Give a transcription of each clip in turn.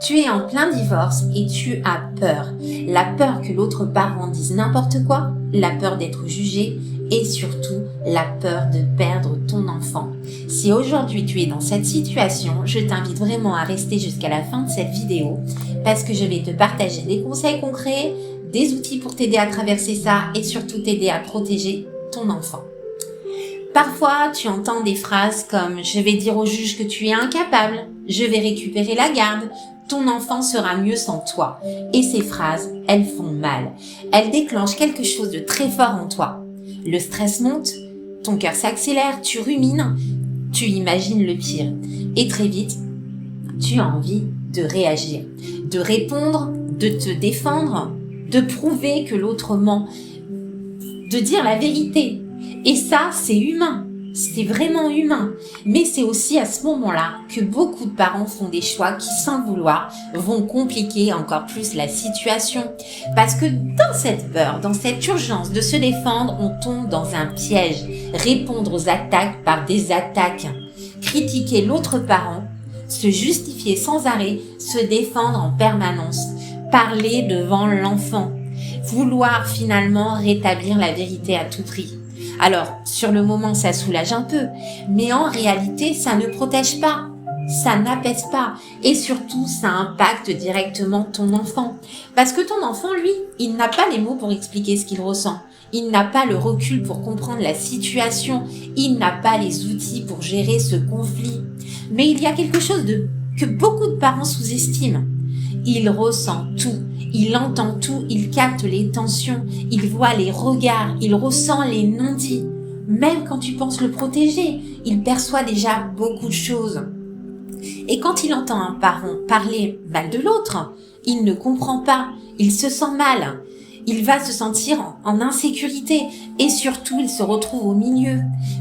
Tu es en plein divorce et tu as peur. La peur que l'autre parent dise n'importe quoi, la peur d'être jugé et surtout la peur de perdre ton enfant. Si aujourd'hui tu es dans cette situation, je t'invite vraiment à rester jusqu'à la fin de cette vidéo parce que je vais te partager des conseils concrets, des outils pour t'aider à traverser ça et surtout t'aider à protéger ton enfant. Parfois, tu entends des phrases comme « je vais dire au juge que tu es incapable »,« je vais récupérer la garde »,« ton enfant sera mieux sans toi ». Et ces phrases, elles font mal. Elles déclenchent quelque chose de très fort en toi. Le stress monte, ton cœur s'accélère, tu rumines, tu imagines le pire. Et très vite, tu as envie de réagir, de répondre, de te défendre, de prouver que l'autre ment, de dire la vérité. Et ça, c'est humain. C'est vraiment humain. Mais c'est aussi à ce moment-là que beaucoup de parents font des choix qui, sans vouloir, vont compliquer encore plus la situation. Parce que dans cette peur, dans cette urgence de se défendre, on tombe dans un piège. Répondre aux attaques par des attaques. Critiquer l'autre parent, se justifier sans arrêt, se défendre en permanence. Parler devant l'enfant. Vouloir finalement rétablir la vérité à tout prix. Alors, sur le moment, ça soulage un peu, mais en réalité, ça ne protège pas, ça n'apaise pas, et surtout, ça impacte directement ton enfant. Parce que ton enfant, lui, il n'a pas les mots pour expliquer ce qu'il ressent. Il n'a pas le recul pour comprendre la situation. Il n'a pas les outils pour gérer ce conflit. Mais il y a quelque chose que beaucoup de parents sous-estiment. Il ressent tout. Il entend tout, il capte les tensions, il voit les regards, il ressent les non-dits. Même quand tu penses le protéger, il perçoit déjà beaucoup de choses. Et quand il entend un parent parler mal de l'autre, il ne comprend pas, il se sent mal. Il va se sentir en insécurité et surtout il se retrouve au milieu,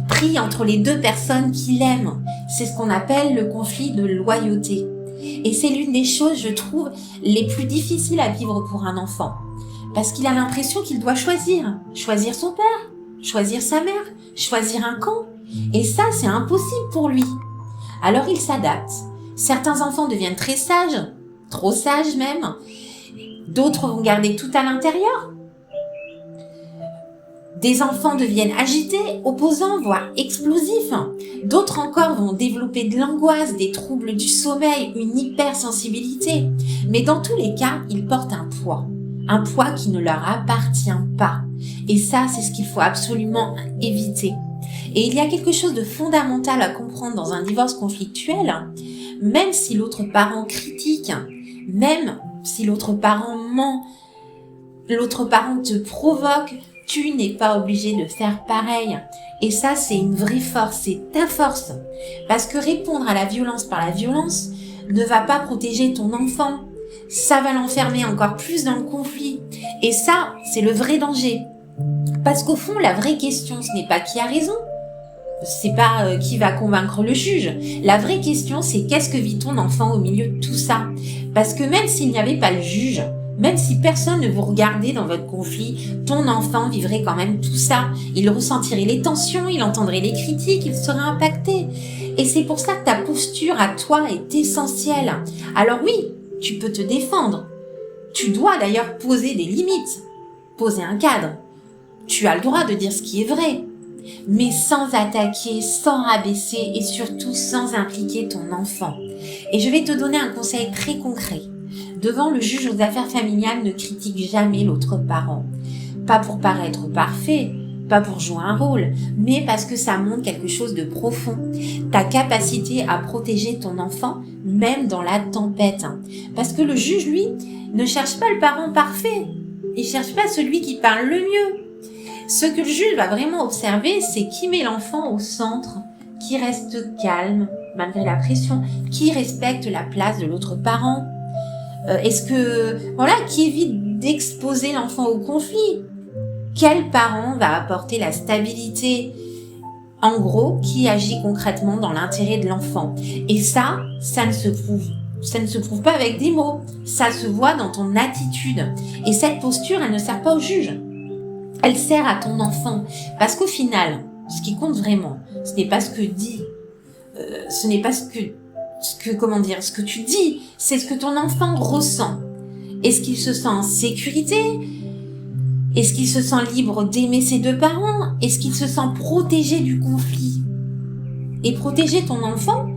pris entre les deux personnes qu'il aime. C'est ce qu'on appelle le conflit de loyauté. Et c'est l'une des choses, je trouve, les plus difficiles à vivre pour un enfant. Parce qu'il a l'impression qu'il doit choisir. Choisir son père, choisir sa mère, choisir un camp. Et ça, c'est impossible pour lui. Alors il s'adapte. Certains enfants deviennent très sages, trop sages même. D'autres vont garder tout à l'intérieur. Des enfants deviennent agités, opposants, voire explosifs. D'autres encore vont développer de l'angoisse, des troubles du sommeil, une hypersensibilité. Mais dans tous les cas, ils portent un poids qui ne leur appartient pas. Et ça, c'est ce qu'il faut absolument éviter. Et il y a quelque chose de fondamental à comprendre dans un divorce conflictuel, même si l'autre parent critique, même si l'autre parent ment, l'autre parent te provoque, tu n'es pas obligé de faire pareil. Et ça, c'est une vraie force, c'est ta force. Parce que répondre à la violence par la violence ne va pas protéger ton enfant. Ça va l'enfermer encore plus dans le conflit. Et ça, c'est le vrai danger. Parce qu'au fond, la vraie question, ce n'est pas qui a raison. C'est pas qui va convaincre le juge. La vraie question, c'est qu'est-ce que vit ton enfant au milieu de tout ça? Parce que même s'il n'y avait pas le juge, même si personne ne vous regardait dans votre conflit, ton enfant vivrait quand même tout ça. Il ressentirait les tensions, il entendrait les critiques, il serait impacté. Et c'est pour ça que ta posture à toi est essentielle. Alors oui, tu peux te défendre. Tu dois d'ailleurs poser des limites, poser un cadre. Tu as le droit de dire ce qui est vrai, mais sans attaquer, sans rabaisser et surtout sans impliquer ton enfant. Et je vais te donner un conseil très concret. Devant le juge aux affaires familiales, ne critique jamais l'autre parent. Pas pour paraître parfait, pas pour jouer un rôle, mais parce que ça montre quelque chose de profond. Ta capacité à protéger ton enfant, même dans la tempête. Parce que le juge, lui, ne cherche pas le parent parfait. Il cherche pas celui qui parle le mieux. Ce que le juge va vraiment observer, c'est qui met l'enfant au centre, qui reste calme, malgré la pression, qui respecte la place de l'autre parent. Qui évite d'exposer l'enfant au conflit? Quel parent va apporter la stabilité? En gros, qui agit concrètement dans l'intérêt de l'enfant? Et ça ne se prouve pas avec des mots. Ça se voit dans ton attitude. Et cette posture, elle ne sert pas au juge. Elle sert à ton enfant. Parce qu'au final, ce qui compte vraiment, ce n'est pas ce que dit, ce n'est pas ce que ce que tu dis, c'est ce que ton enfant ressent. Est-ce qu'il se sent en sécurité? Est-ce qu'il se sent libre d'aimer ses deux parents? Est-ce qu'il se sent protégé du conflit? Et protéger ton enfant,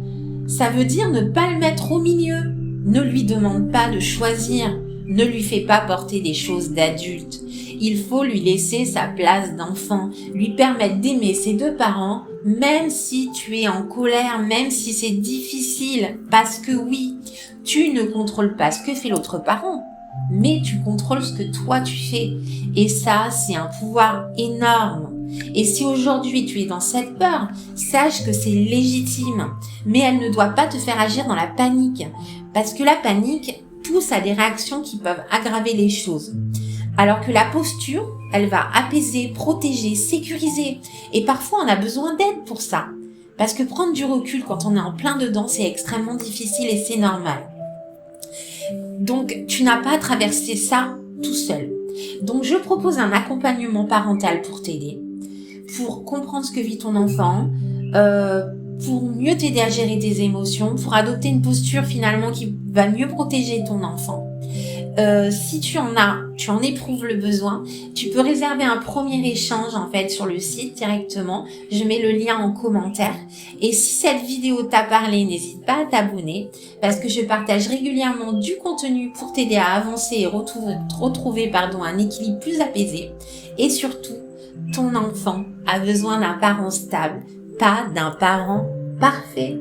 ça veut dire ne pas le mettre au milieu. Ne lui demande pas de choisir. Ne lui fais pas porter des choses d'adulte. Il faut lui laisser sa place d'enfant, lui permettre d'aimer ses deux parents, même si tu es en colère, même si c'est difficile. Parce que oui, tu ne contrôles pas ce que fait l'autre parent, mais tu contrôles ce que toi tu fais. Et ça, c'est un pouvoir énorme. Et si aujourd'hui tu es dans cette peur, sache que c'est légitime, mais elle ne doit pas te faire agir dans la panique, parce que la panique pousse à des réactions qui peuvent aggraver les choses. Alors que la posture, elle va apaiser, protéger, sécuriser. Et parfois, on a besoin d'aide pour ça. Parce que prendre du recul quand on est en plein dedans, c'est extrêmement difficile et c'est normal. Donc, tu n'as pas à traverser ça tout seul. Donc, je propose un accompagnement parental pour t'aider, pour comprendre ce que vit ton enfant, pour mieux t'aider à gérer tes émotions, pour adopter une posture finalement qui va mieux protéger ton enfant. Si tu en éprouves le besoin, tu peux réserver un premier échange en fait sur le site directement. Je mets le lien en commentaire. Et si cette vidéo t'a parlé, n'hésite pas à t'abonner parce que je partage régulièrement du contenu pour t'aider à avancer et retrouver un équilibre plus apaisé. Et surtout, ton enfant a besoin d'un parent stable, pas d'un parent parfait.